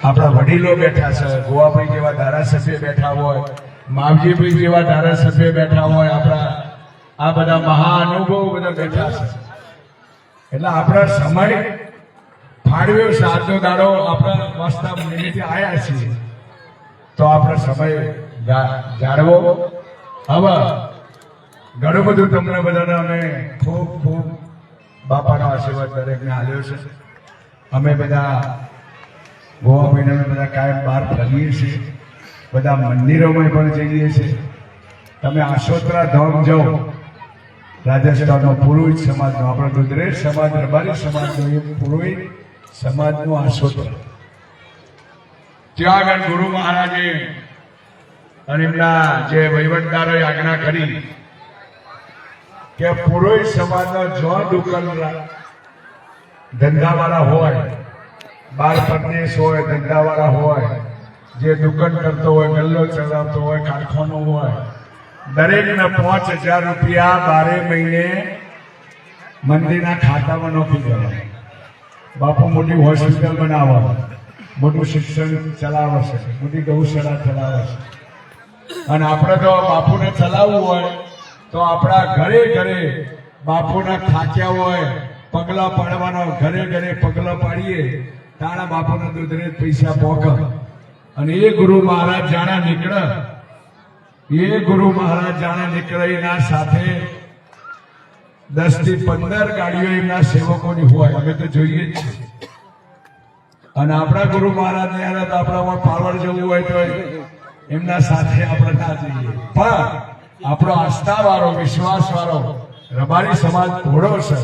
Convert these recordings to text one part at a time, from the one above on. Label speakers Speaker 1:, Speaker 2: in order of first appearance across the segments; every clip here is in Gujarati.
Speaker 1: આપણા વડીલો બેઠા છે, ગોવાભાઈ જેવા ધારાસભ્ય બેઠા હોય, માવજીભાઈ જેવા ધારાસભ્ય બેઠા હોય, આપણા આ બધા મહાનુભવો બધા બેઠા છે. એટલે આપણા સમય ફાળવ્યો છે, આજનો દાડો આપણા વાસ્તા નિમિત્તે આવ્યા છીએ, તો આપણો સમય જાળવો. હવે ઘણું બધું તમને બધાને અમે ખૂબ ખૂબ બાપાનો આશીર્વાદ દરેકને આલ્યો છે. અમે બધા ગોવાભાઈને અમે બધા કાયમ બહાર ફરીએ છીએ, બધા મંદિરોમાં પણ જઈએ છીએ. તમે આશોત્રા ધામ જાઓ, રાજસ્થાનનો પુરોહિત સમાજનો, આપણો દુધરેજ સમાજ, રબારી સમાજનો એ પુરોહિત સમાજનું આશોત્રા, ત્યાં આગળ ગુરુ મહારાજે અને એમના જે વહીવટદારોએ આજ્ઞા કરી કે પુરોહિત સમાજનો જો દુકાન ધંધાવાળા હોય, બાર પરદેશ હોય, ધંધાવાળા હોય, જે દુકાન કરતો હોય, ગલ્લો ચલાવતો હોય, કારખાનો હોય, દરેકને 5,000 રૂપિયા 12 મહિને મંદિરના ખાતામાં નોખી દેવાના. બાપુ મોટી હોસ્પિટલ બનાવવા, મોટું શિક્ષણ ચલાવે છે, મોટી ગૌશાળા ચલાવે છે. અને આપણે તો બાપુને ચલાવવું હોય તો આપણા ઘરે ઘરે બાપુના થાક્યા હોય, પગલા પાડવાનો, ઘરે ઘરે પગલા પાડીએ તાણા બાપુના દૂધરે પૈસા પોકે. અને એ ગુરુ મહારાજ જાણે નીકળે, એ ગુરુ મહારાજ જાણે નીકળે, એના સાથે 10 થી 15 ગાડીઓ એમના સેવકોની હોય, અમે તો જોઈએ જ છીએ. અને આપણા ગુરુ મહારાજ ને યાર આપણામાં પાવર જવું હોય તો એમના સાથે આપણે ના જઈએ. પણ આપણો આસ્થા વાળો, વિશ્વાસ વાળો રબારી સમાજ ઘોડો છે.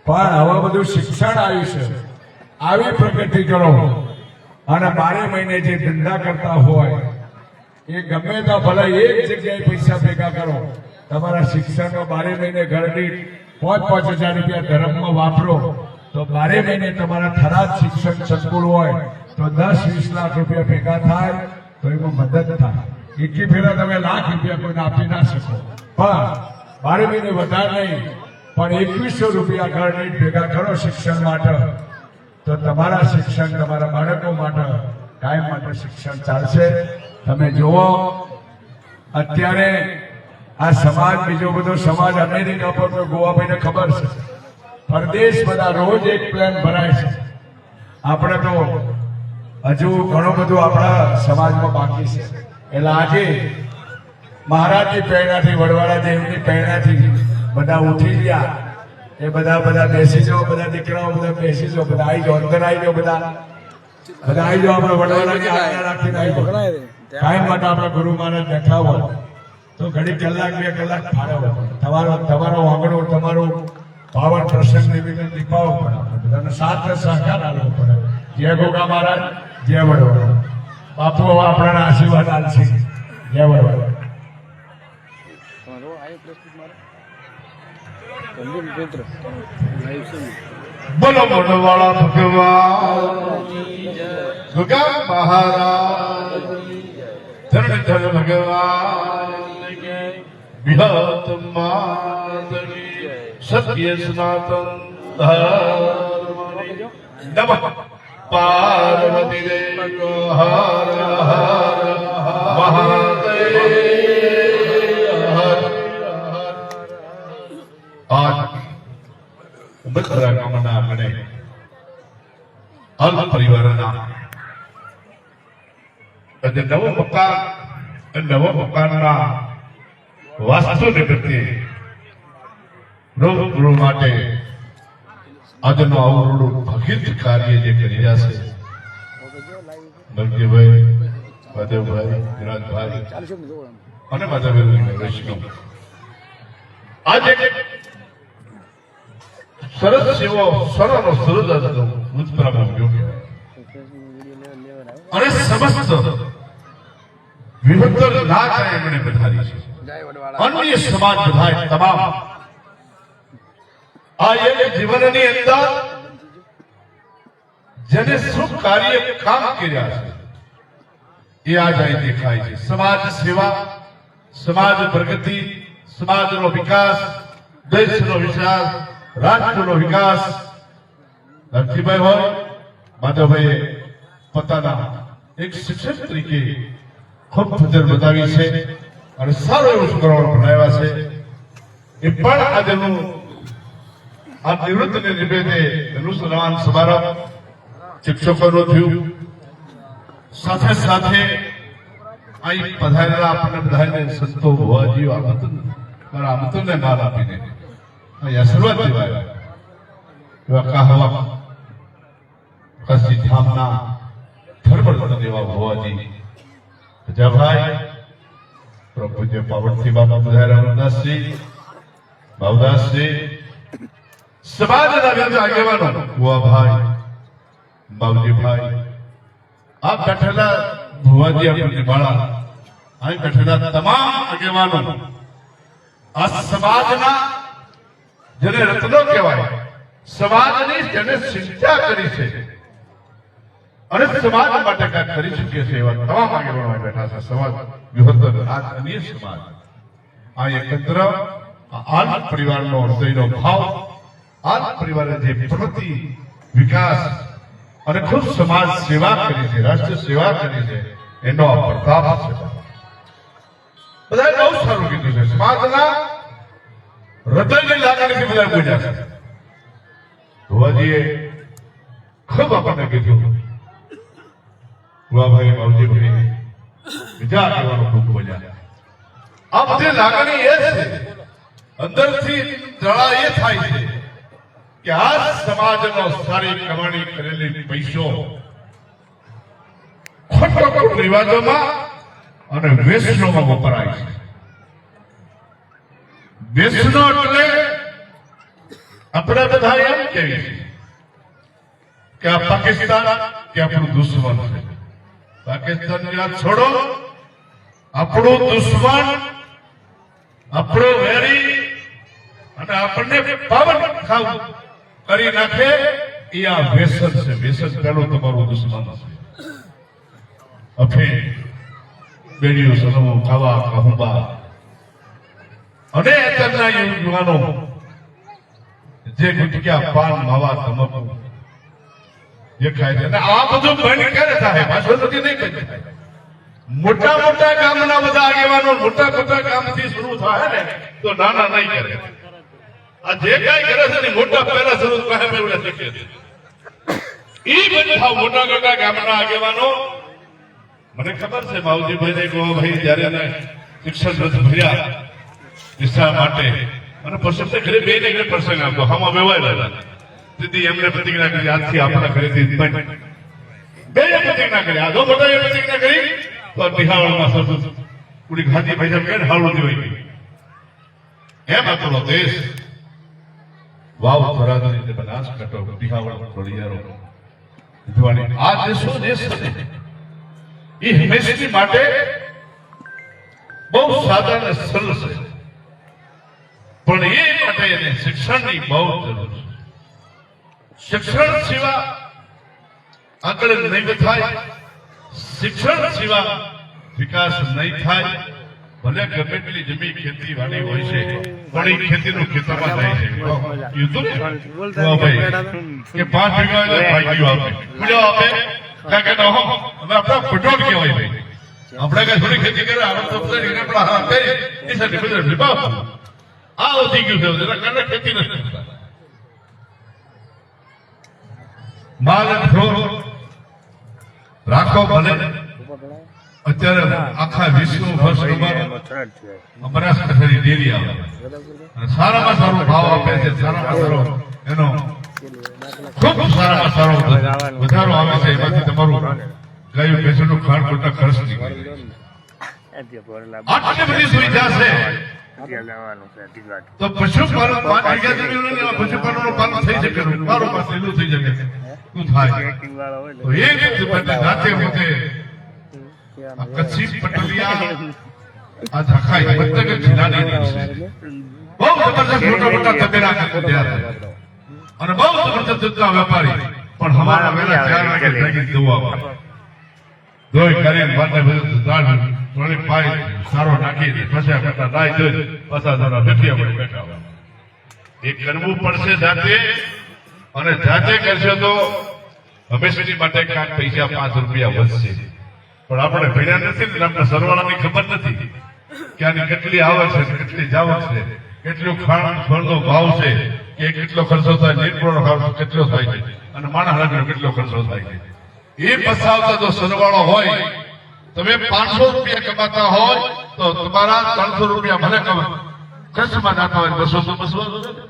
Speaker 1: પણ હવે બધું શિક્ષણ આવ્યું છે, આવી પ્રગતિ કરો. અને 12 મહિને જે ધંધા કરતા હોય એ ગમે તો ભલે એક જગ્યાએ પૈસા ભેગા કરો, તમારા શિક્ષણનો 12 મહિને ઘર દીઠ 5,000 રૂપિયા ધર્મમાં વાપરો તો 12 મહિને તમારા થરાદ શિક્ષણ સંકુલ હોય તો 10-20 લાખ રૂપિયા ભેગા થાય તો એમાં મદદ થાય. એકી ફેરા તમે લાખ રૂપિયા કોઈને આપી ના શકો, પણ 12 મહિને વધારે નહીં, પણ 2100 રૂપિયા ઘર દીઠ ભેગા કરો શિક્ષણ માટે, તો તમારા શિક્ષણ, તમારા બાળકો માટે કાયમ માટે શિક્ષણ ચાલશે. તમે જુઓ અત્યારે આ સમાજ, બીજો બધો સમાજ અમેરિકા પર તો ગોવાભાઈને ખબર છે, પરદેશ બધા રોજ એક પ્લેન ભરાય છે. આપણે તો હજુ ઘણું બધું આપણા સમાજમાં બાકી છે. એટલે આજે મહારાજની પ્રેરણાથી, વડવાળા દેવની પ્રેરણાથી બધા ઉઠી ગયા. એ બધા બેસી જાઓ, બધા દીકરાઓ બધા બેસી જાઓ, બધા આવી જાઓ, અંદર આવી જાઓ, બધા આવી જાઓ. આપણે વડવાળાની આજ્ઞા રાખીને આવી જાઓ. કાયમ માટે આપણા ગુરુ મહારાજ બેઠા હોય તો ઘડી કલાક 2 કલાક ફાળવો. તમારો આંગણો, તમારો પાવન પ્રસંગ નિમિત્તે દીપાવો પડે, બધાને સાથ સહકાર આપવો પડે. જય ગોગા મહારાજ, જય વડવાળા. બાપુ આપણા આશીર્વાદ આપશે. જય વડવાળા.
Speaker 2: બોલો વડવાળા ભગવાન, ગોગા મહારાજ, ધરણીધર ભગવાન, વિહત માતની, સત્ય સનાતન ધર્મની. નમઃ પાર્વતી દેવ હર હર મહાદેવ. આજ ઉમરખરા ગામના આંગણે અલ્પ પરિવારના નવો મકાનના વાસ્તુ નિમિત્તે ગૃહ માટે આજનું આવરણું ભગીરથ કાર્ય જે કરી રહ્યા છે નરજીભાઈ, માધવભાઈ, વિરાજભાઈ અને માધવભાઈ વૈષ્ણવ, આજે સરસ સેવો સરળ સરળ અને સમસ્ત વિભક્ત ના કરે એમણે પધારી છે. અન્ય સમાજ બધા તમામ આ એક જીવનની અંદર જેને શુભ કાર્ય કામ કર્યા છે એ આજ અહીં દેખાય છે. સમાજ સેવા, સમાજ પ્રગતિ, સમાજનો વિકાસ, દેશનો વિકાસ, રાષ્ટ્રનો વિકાસ. નરસિંહભાઈ હોય, માધવભાઈ પોતાના એક શિક્ષક તરીકે ખૂબ ફજર બતાવી છે અને સારું એવું શુક્રવાર ભણાવ્યા છે. એ પણ આજનું આ નિવૃત્તિને નિમિત્તે એનું સન્માન સમારંભ શિક્ષકોનું થયું. સાથે સાથે અહીં પધારેલા આપણને બધાને સંતો ભુવાજીઓ આમંત્રણને માલ આપીને અહીં આશીર્વાદ દેવાય એવા કહાવા કસી ધામના ધર્મરત્ન દેવા ભુવાજી પ્રજાભાઈ પ્રભુજ્ય પાવનથી બાપા બધારા અમરદાસજી બાવદાસજી સમાજના વિરુદ્ધ આગેવાનો ભુવાભાઈ બાવજીભાઈ આ બેઠેલા ભુવાજી આપણને બાળા અહીં બેઠેલા તમામ આગેવાનો આ સમાજના જેને રત્નો કહેવાય સમાજની જેને શિક્ષા કરી છે અને સમાજ માટે કાંઈક કરી શકીએ છે એવા તમામ આગેવાનો બેઠા છે. સમાજ વિહોતર અન્ય સમાજ આ એકત્ર આલ પરિવારનો હૃદયનો ભાવ આલ પરિવારે જે પ્રગતિ વિકાસ અને ખૂબ સમાજ સેવા કરી છે રાષ્ટ્ર સેવા કરી છે એનો આ પ્રતાપ છે. બધાએ બહુ સારું કીધું છે. સમાજના હૃદયની લાગણીથી બધા બોલ્યા છે. ભુવાજીએ ખૂબ આપણને કીધું ભુવાભાઈ બાવજીભાઈ બીજા આગેવાનો ખૂબ બોલ્યા. આ બધી લાગણી એ છે અંદરથી જળા એ થાય છે કે આ સમાજનો સારી કમાણી કરેલી પૈસો ખોટા રિવાજોમાં અને વ્યસનોમાં વપરાય છે. વ્યસનો એટલે આપણે બધા એમ કહીએ છીએ કે આ પાકિસ્તાન કે આપણું દુશ્મન છે. પાકિસ્તાનની વાત છોડો, આપણું દુશ્મન આપણો વેરી અને આપણને પાવન ખાવ કરી નાખે એ આ વ્યસન છે. વ્યસન પેલું તમારું દુશ્મન છે. અફીણ બેડીઓ સલમો ખાવા કહુંબા અને અત્યારના યુવાનો જે ગુટક્યા પાન માવા તમાકુ જે ખાય છે અને આ બધું બંધ ક્યારે થાય? પાછળ નથી નહીં બંધ થાય. મોટા મોટા ગામના બધા આગેવાનો મોટા મોટા ગામથી શરૂ થાય ને તો નાના નહીં કરે. આ જે કઈ કરે છે ને મોટા પહેલા શરૂ થાય એવું શક્ય છે. ઈ બંધ થાવ મોટા મોટા ગામના આગેવાનો. મને ખબર છે માવજીભાઈ ને કહો ભાઈ જયારે એને શિક્ષણ રથ ભર્યા દિશા માટે અને પછી ઘરે બે ને ઘરે પ્રસંગ આપતો હામાં વેવાયેલા દીદી એમને પ્રતિજ્ઞા કરી આજથી આપણા ઘરેથી બંધ બે પ્રતિજ્ઞા કરી આધો મોટા એ પ્રતિજ્ઞા કરી તો બિહારમાં સરદૂત પૂરી ઘાટી ભાઈ જેમ કે હાળું દેવાઈ ગઈ. એમ આપણો દેશ વાવ થરાદની બનાસકાંઠો બિહાવળ ખોડિયારો જોવાની આ દેશો દેશ છે એ હંમેશની માટે બહુ સાદા અને સરળ છે. પણ એ માટે એને શિક્ષણની બહુ જરૂર છે. શિક્ષણ સિવા આગળ નહીં થાય. શિક્ષણ સિવા વિકાસ નહીં થાય. ભલે ગમે તેટલી જમીન ખેતીવાડી હોય છે પણ એ ખેતીનું ખેતરમાં જાય છે. કીધું ને ભાઈ કે 5 વીઘા ભાગ્યો આપે પૂજો આપે કાકે ન હો હવે આપણા ફટોળ કહેવાય ભાઈ. આપણે કઈ થોડી ખેતી કરે આપણે તો આપણા હાથ કરી એ સાથે બધા વિભાગ આ ઓછી ગયું છે એના કારણે ખેતી નથી કરતા. માલ ઢોર રાખો ભલે અત્યારે આખા વિશ્વ બનાસકાંઠાની ડેરી આવે સારામાં સારો ભાવ આપે છે. સારામાં સારો એનો ખૂબ સારામાં સારો વધારો આવે છે. એમાંથી તમારું ગાયું ભેંસનું ખાણ ખોટા ખર્ચ નીકળે. આટલી બધી સુવિધા છે તો પશુપાલન 5 વીઘા જમીન પશુપાલનનું પાલન થઈ શકે. મારું પાસે લીલું થઈ શકે શું થાય તો એ જાતે પોતે કચ્છી પટલિયા આ ધાખાઈ બધા જિલ્લાની છે. બહુ જબરદસ્ત મોટા મોટા તબેલા અને બહુ જબરદસ્ત દૂધના વેપારી પણ હવાના વેલા 4 વાગે જાગી દોવા દોઈ કરીને બાને બધું દાળ થોડી પાઈ સારો નાખી પછી કરતા દાઈ દોઈ પાછા જરા બેઠિયા પડી બેઠા હોય. એ કરવું પડશે જાતે અને જાતે કરશો તો હંમેશાની માટે કાંઈક પૈસા 5 રૂપિયા વધશે, પણ આપણે ભણ્યા નથી ને આપણે સરવાળાની ખબર નથી કે આની કેટલી આવક છે, કેટલી જાવક છે, કેટલું ખાણ ફળનો ભાવ છે, કે કેટલો ખર્ચો થાય, નિર્ભર ખર્ચો કેટલો થાય છે અને માણસ લાગનો કેટલો ખર્ચો થાય છે. એ પસાવતા જો સરવાળો હોય, તમે 500 રૂપિયા કમાતા હોય તો તમારા 300 રૂપિયા ભલે ખર્ચમાં નાખવા હોય, 200 તો 200.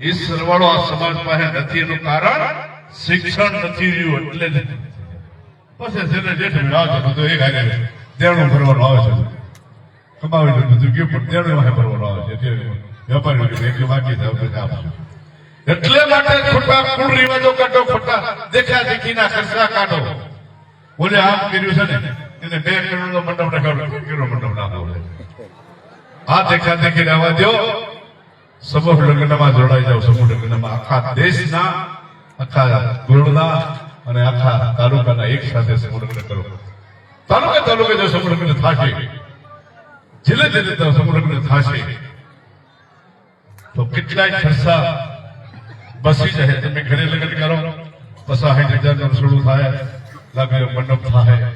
Speaker 2: એ સરવાળો આ સમાજ પાસે નથી, એનું કારણ શિક્ષણ નથી રહ્યું. એટલે જ પછી જેને જેઠ આવે છે બધું એક હારે દેણું ભરવાનું આવે છે, કમાવી બધું ગયું પણ દેણું વાહે ભરવાનું આવે છે. વેપારી એક બાકી આપશું. એટલે માટે ખોટા કુળ રિવાજો કાઢો, ખોટા દેખા દેખીના ખર્ચા કાઢો. બોલે આમ કર્યું છે ને એને 2 કરોડનો મંડપ રખાડો, 2 કરોડ મંડપ ના બોલે. આ દેખા દેખી રહેવા દો. સમૂહ લગ્નમાં જોડાઈ જાવ. સમૂહ લગ્નમાં આખા દેશના, આખા ગુરુના અને આખા તાલુકાના એક સાથે સમૂહ લગ્ન કરો. તાલુકે જો સમૂહ લગ્ન થશે, જિલ્લે સમૂહ લગ્ન થશે તો કેટલાય ખર્ચા બસી જાય. તમે ઘરે લગ્ન કરો 50,000 રસોડું થાય, લાગે મંડપ થાય,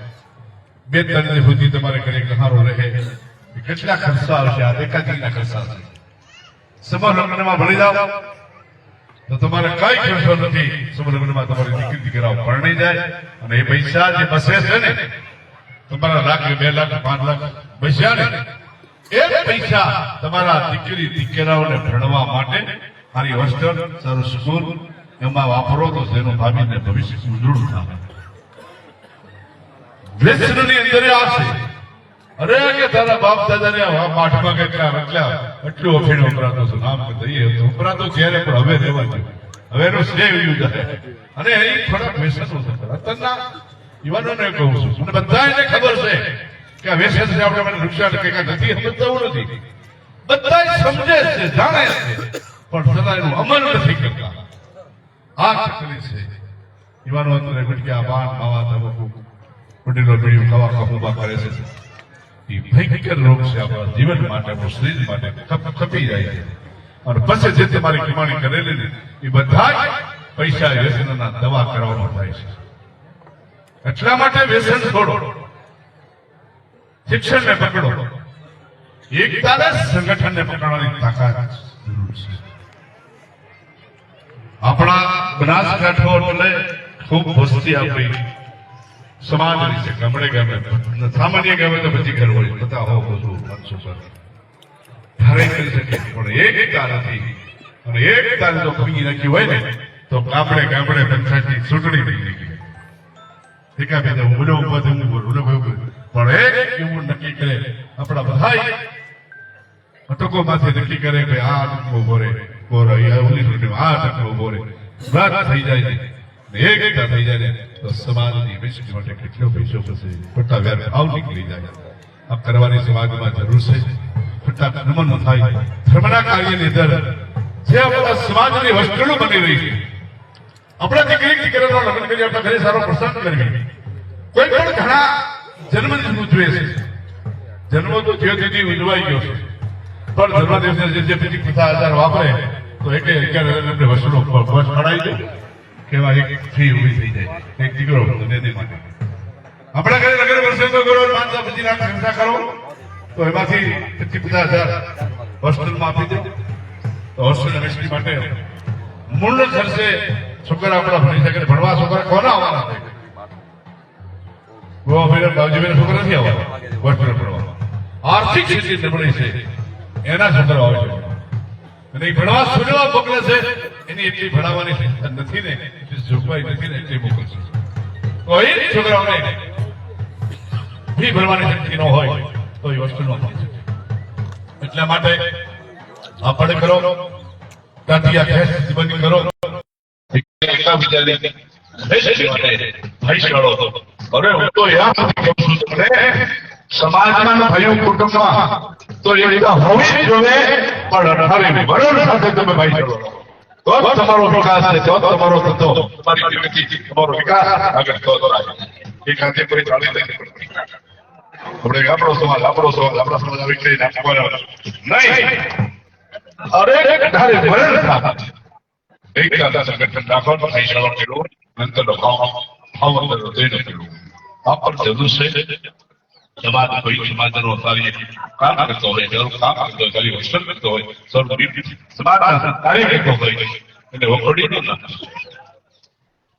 Speaker 2: 2-3 દિવસ સુધી તમારે ઘરે કહારો રહે, કેટલા ખર્ચા આવશે. આ દેખાદીના ખર્ચા છે. સમૂહ લગ્નમાં ભળી જાઓ તો તમારે કઈ ખર્ચો નથી. સમૂહ લગ્નમાં તમારી દીકરી દીકરાઓ પરણી જાય અને એ પૈસા જે બસે છે ને, તમારા લાખ 2 લાખ 5 લાખ બસ્યા ને, એ પૈસા તમારા દીકરી દીકરાઓને ભણવા માટે સારી હોસ્ટેલ, સારું સ્કૂલ એમાં વાપરો તો તેનું ભાવિને ભવિષ્ય ઉજળું થાય. વ્યસનની અંદર આવશે. અરે કે તારા બાપ દાદાને પાઠમાં એટલું અફીણ વપરાતો છે, નામ દઈએ વપરાતો ત્યારે, પણ હવે રહેવા જોઈએ. હવે એનો સ્નેહ વયું જાય અને એ થોડાક વ્યસનો છે. અત્યારના યુવાનોને કહું છું, અને બધાને ખબર છે કે આ વ્યસન છે, આપણે મને નુકસાન કંઈક નથી સમજતા એવું નથી. બધા સમજે છે, જાણે છે, પણ છતાં એનું અમલ નથી કરતા. આ તકલીફ છે. યુવાનો અત્યારે ગુટકા, પાન, માવા, તમાકુ, વડીલો બીડીયું ખાવા કપૂબા કરે છે. એ ભયંકર રોગ છે. આપણા જીવન માટે, આપણું શરીર માટે ખપી જાય છે. અને પછી જે તમારી કમાણી કરેલી ને એ બધા પૈસા વ્યસનના દવા કરવામાં થાય છે. એટલા માટે વ્યસન છોડો, શિક્ષણને પકડો. એકતાને સંગઠનને પકડવાની તાકાત જરૂર છે. આપણા બનાસકાંઠો એટલે ખૂબ વસ્તી આપણી સમાજની છે. ગામડે ગામે સામાન્ય ગામે તો બધી ઘર હોય, બધા હો બધું 500 ધારે કરી શકે, પણ એકતા નથી. અને એકતા જો ખોઈ નાખી હોય ને તો ગામડે ગામડે પંચાયતની ચૂંટણી થઈ ગઈ. એકા બે ઓલો પદ હું બોલું, પણ એક એવું નક્કી કરે, આપણા બધા અટકો માંથી નક્કી કરે કે આ અટકો ઉભો રહે, આ અટકો ઉભો રહે, વાત થઈ જાય છે. એકતા થઈ જાય તો સમાજની વિશ્વ માટે કેટલો પૈસો થશે. ખોટા વેરભાવ નીકળી જાય. આ કરવાની સમાજમાં જરૂર છે. ખોટા નમન થાય. ધર્મના કાર્યની અંદર જે આપણા સમાજની વસ્તુઓ બની રહી છે, આપણા દીકરી દીકરાનો લગ્ન કરી આપણા ઘરે સારો પ્રસંગ કરવી. કોઈ પણ ઘણા જન્મદિવસ ઉજવે છે. જન્મ તો થયોથી ઉજવાઈ ગયો છે, પણ જન્મદિવસે જે 50,000 વાપરે તો 11,000 એમને વસ્તુનો બસ પડાવી દે. કેવા એક ફી ઉભી થઈ જાય. એક દીકરો એની માટે આપણા ઘરે લગ્ન પ્રસંગો કરો, 5-10 લાખ ખર્ચા કરો તો એમાંથી 50,000 હોસ્ટેલમાં આપી દો. તો હોસ્ટેલ વેચની માટે મૂળ ખર્ચે છોકરા આપણા ભણી શકે. ભણવા છોકરા કોના આવવાના છે? ગોવા ભાઈ બાવજીભાઈ છોકરા નથી આવવાના હોસ્ટેલ ભણવા. આર્થિક સ્થિતિ નબળી છે એના છોકરા આવે છે. અને એ ભણવા સુજવા મોકલે છે, એની એટલી ભણાવવાની નથી ને, એટલી જોગવાઈ નથી ને, એટલી મોકલે છે. તો એ છોકરાઓને ફી ભરવાની શક્તિ ન હોય તો એ વસ્તુ ન થાય છે. એટલા માટે આપણે કરો, તાતિયા ખેસ બંધ કરો. સમાજમાં ભયું કુટુંબમાં તો એકતા હોવી જોઈએ, પણ 18 વર્ષ સાથે તમે ભાઈ ચડો તો તમારો વિકાસ છે, તો તમારો ધંધો, તમારી જિંદગી, તમારો વિકાસ આગળ થતો રહે. એ ખાતે કોઈ ચાલી નથી પડતી. આપણે આપણો સમાજ આપણા સમાજ આવી રીતે નાખવાનો નહીં. અરે 18 વર્ષ એકતા સંગઠન રાખો, ભાઈ ચડો. અંતરનો ભાવ અંતરનો દેનો કર્યો આ પણ જરૂર છે સમાજ કોઈ સમાજનો કાર્ય કામ કરતો હોય જરૂર કામ કરતો હોય ખાલી હોસ્ટેલ કરતો હોય સમાજના કાર્ય કરતો હોય એને વખોડી ન નાખો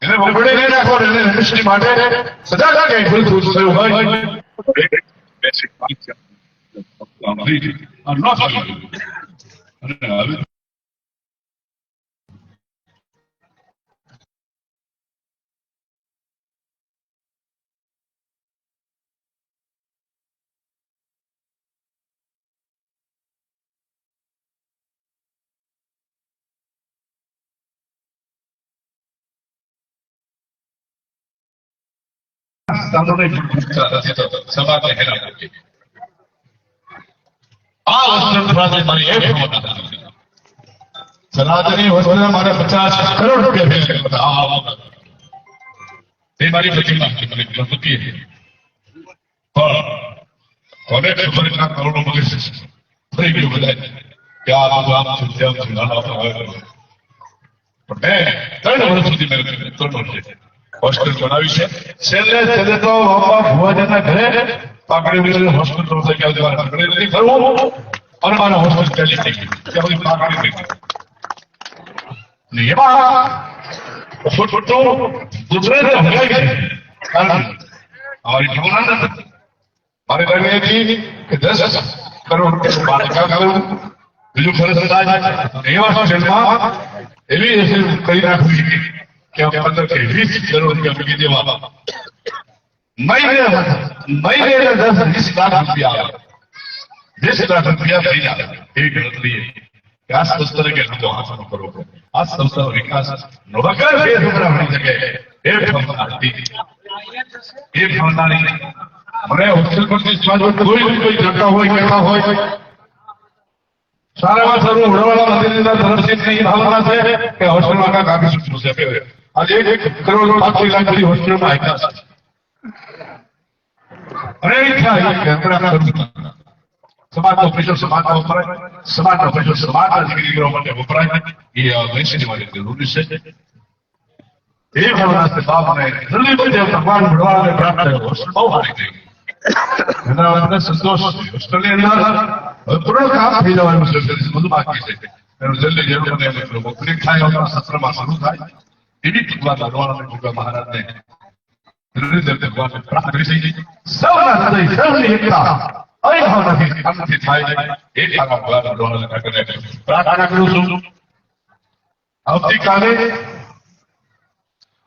Speaker 2: એને વખોડી નહીં નાખો એને હંમેશની માટે સદા કઈ ભૂલ ભૂલ થયું હોય હવે સમાજને હેરાન કરી આ વસ્તુ મારી એક સનાતની વસ્તુને મારે 50 કરોડ રૂપિયા એ મારી પ્રતિમા મને ગમતી પણ કોને ખબર ના કરોડો મગે થઈ ગયું બધા કે આ બધું આમ છે તેમ છે નાના પણ મેં 3 વર્ષ સુધી મેં 3 વર્ષ હોસ્ટેલ બનાવી છે છેલ્લે તો ભુવાજીના ઘરે પાકડી હોસ્પિટલ થઈ ગયા નથી કરવું અને મારા હોસ્પિટલ ચાલી થઈ ગઈ ત્યાં બધી પાકડી થઈ ગઈ એમાં ખોટું ગુજરાત હંગાઈ ગઈ કારણ અમારી ઠામણા નથી મારી લાગે હતી કે 10 કરોડ રૂપિયા બાળકા કરવું બીજું ખર્ચ એવા હોસ્ટેલમાં એવી કરી નાખવી કે 15 કે 20 કરોડ રૂપિયા મૂકી દેવા મહિને 10-20 લાખ રૂપિયા આવે 20 લાખ રૂપિયા થઈ જાય એવી ગણતરી આ સંસ્થાને કે નતો હાથનો કરવો આ સંસ્થાનો વિકાસ નવકર બે રૂપિયા મળી શકે એ ભાવનાની મને હોસ્ટેલ પરથી કોઈ જતા હોય કેવા હોય સારામાં સારું વડવાળા મંદિરના તરફથી ભાવના છે કે હોસ્ટેલમાં કાંઈક આપી શકશું છે આજે 1 કરોડ 5 લાખ બધી હોસ્ટેલમાં આપ્યા છે અને ઈચ્છા સમાજનો પૈસો સમાજમાં વપરાય સમાજનો પૈસો સમાજના દીકરીઓ માટે વપરાય એ વૈશ્યની માટે જરૂરી છે એ ભાવના બાપને જલ્દી ભગવાન ભગવાનને પ્રાપ્ત થયો હોસ્ટેલ બહુ સારી ગઈ એના મને સંતોષ હોસ્ટેલની અંદર પૂર્ણ કામ થઈ જવાનું છે બધું બાકી છે એનું જલ્દી જરૂર મને ઓપનિંગ થાય સત્રમાં શરૂ થાય એવી ભગવાન ભગવાન ભગવાન મહારાજને ભગવાન પ્રાપ્ત કરી સૌના હૃદય સૌની એકતા અભાવનાથી શાંતિ થાય એ પ્રાર્થના કરું છું આવતીકાલે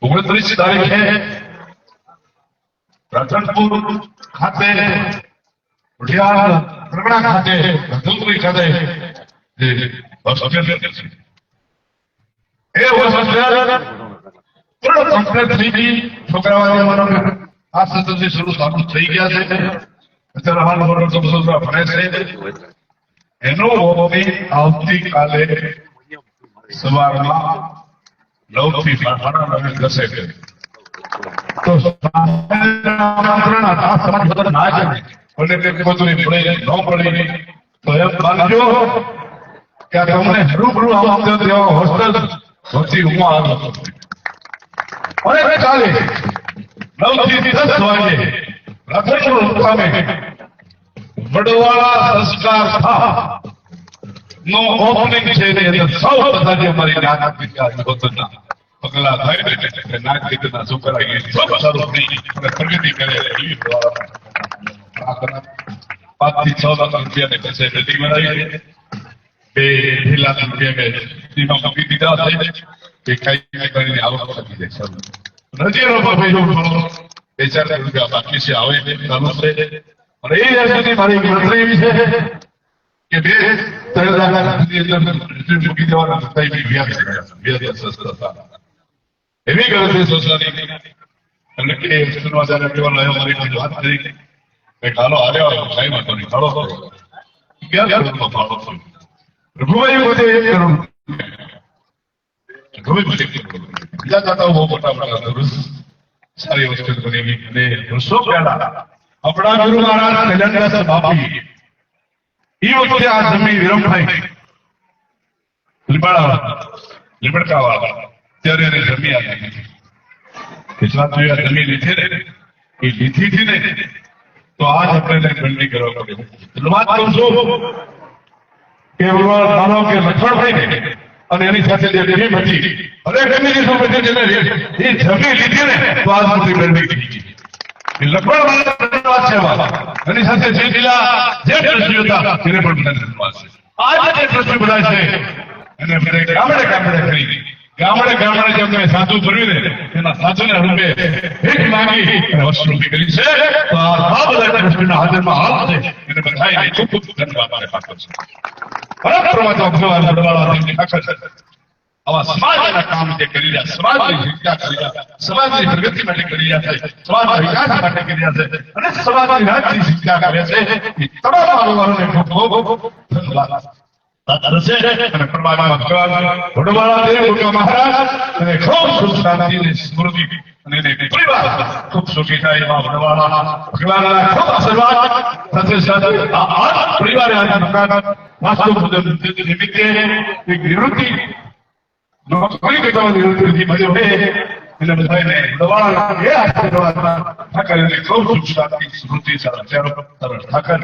Speaker 2: 29 તારીખે રતનપુર ખાતે પ્રગણા ખાતે ધુલપુરી ખાતે જે હોસ્પિટલ છે એ હોસ્પિટલ પૂર્ણ કમ્પ્લીટ થઈ ગઈ છોકરાઓ આ સત્રથી શરૂ ચાલુ થઈ ગયા છે અત્યારે હાલ ભણે છે એનો આવતીકાલે સવારમાં 9 થી 10 તો એમ માનજો કે તમને રૂબરૂ હોસ્ટેલ સૌથી હું આવ્યો અને કાલે 9 થી 10 વાગે રતનપુર મુકામે વડવાળા સંસ્કાર નો ઓપનિંગ છે એની અંદર સૌ બધા જે અમારી જ્ઞાતિના પગલા થાય ને નાગરિકના છોકરા એ સૌ સારું પ્રગતિ કરે એવી 5 થી 6 લાખ રૂપિયા ની ફેસિલિટી બનાવી 2 લાખ રૂપિયા સીમા મૂકી દીધા છે એ કઈ કરીને આવક થતી જાય નજીનો પૈસો 2-4 રૂપિયા બાકી છે આવે ચાલુ છે અને એ સુધી મારી ગણતરી એવી છે કે 2-3 લાખ મૂકી દેવાના થતા વ્યાજ સસ્તા એવી ગણતરી સોસાયટી એટલે કે સુનવાદાને કેવલ મારી વાત કરી કે કાલો આવ્યો સાઈમાં તો નહીં કાળો ક્યાં કરોડમાં ફાળો થયો રઘુભાઈ બધે 1 કરોડ બીજા દાદાઓ બહુ મોટા દુરુસ્ત સારી વસ્તુ બની અને વર્ષો પહેલા આપણા ગુરુ મહારાજ કલ્યાણદાસ બાપી એ વખતે આ જમીન વિરમભાઈ લીબડકા વાળા ત્યારે એને જમી આપી ગુજરાતીઓએ જમીન લીધી ને એ લીધી હતી ને તો આજ આપણે ગણતરી કરવા પડે. એટલે વાત કરું છું કે માનો કે લખણભાઈ ને અને એની સાથે જે ટીમ હતી અને એમની જે જેને એ જમીન લીધી ને તો આજ મોટી ગણતરી થઈ ગઈ. એ લખણ વાત છે એની સાથે જે જિલ્લા જે ટ્રસ્ટીઓ હતા તેને પણ ધન્યવાદ છે. આજે જે ટ્રસ્ટી બધા છે અને મને ગામડે ગામડે કરી ગામડે ગામડે જેમને સાધુ ભર્યું ને એના સાધુના રૂપે ભેટ માંગી અને વસ્તુ ઊભી કરી છે. તો આ બધા ટ્રસ્ટીના હાજરમાં હાથ છે એને બધાને ખૂબ ખૂબ ધન્યવાદ આપે છે. પરમાત્મા ભગવાન વડવાળા તેમની તાકાત છે. આવા સમાજના કામ જે કરી રહ્યા, સમાજની શિક્ષા કરી રહ્યા, સમાજની પ્રગતિ માટે કરી રહ્યા છે, સમાજના વિકાસ માટે કરી રહ્યા છે અને સમાજની રાજની શિક્ષા કરે છે. એ તમામ આગેવાનોને ખૂબ ખૂબ ધન્યવાદ. અને પરમાત્મા ભગવાન વડવાળા દેવ મોટા મહારાજ અને ખૂબ સુખ શાંતિ અને સ્મૃતિ અને એને પરિવાર ખૂબ સુખી થાય એવા વડવાળા ભગવાનના ખૂબ આશીર્વાદ સાથે સાથે આ પરિવારે આજે મકાન વાસ્તુ પૂજન નિમિત્તે એક નિવૃત્તિ નોકરી કરવાની નિવૃત્તિ મળ્યો છે એટલે બધાને વડવાળા એ આશીર્વાદમાં ઠાકરને ખૂબ સુખ શાંતિ સ્મૃતિ સારા વિચારો સરળ ઠાકર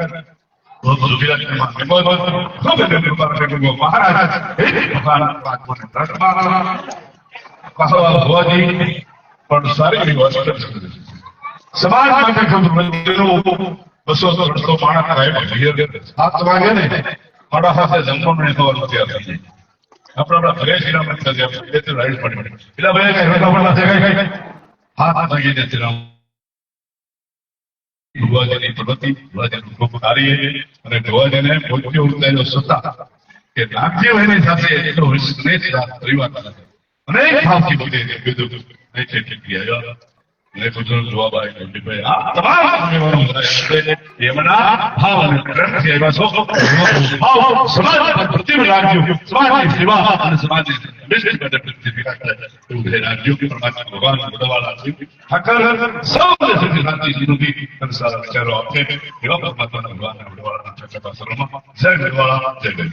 Speaker 2: बहुत सुविधा खूब महाराज પણ સારી એવી વાત કરે છે. સમાજ માટે ખૂબ 200-300 માણસ સાત વાગે ને મારા સાથે જમવાનું થવાનું તૈયાર થઈ જાય. આપણા ઘરે શિરામણ થઈ જાય રાઈડ પડી એટલે ભાઈ હાથ ભાગીને ભુવાજીની પ્રગતિ ભુવાજીનું ખૂબ સારી અને ભુવાજીને પોતે ઉતારેલો સત્તા કે નાગજીભાઈની સાથે એટલો વિશ્વાસ પરિવાર અનેક ભાવથી બોલે કીધું જવાબ આવ્યો આ તમામ એમના ભાવ અને પ્રેમથી આવ્યા છો. સમાજ પર પ્રતિબંધ રાખજો, સમાજની સેવા અને સમાજની રાજ્યો કે પરમાત્મા ભગવાન વડવાળા છે ઠાકર સૌને સુખી શાંતિ સ્મૃતિ અને સારા વિચારો આપે એવા પરમાત્માના ભગવાન વડવાળાના ઠાકર પાસરોમાં જય વડવાળા જય જય.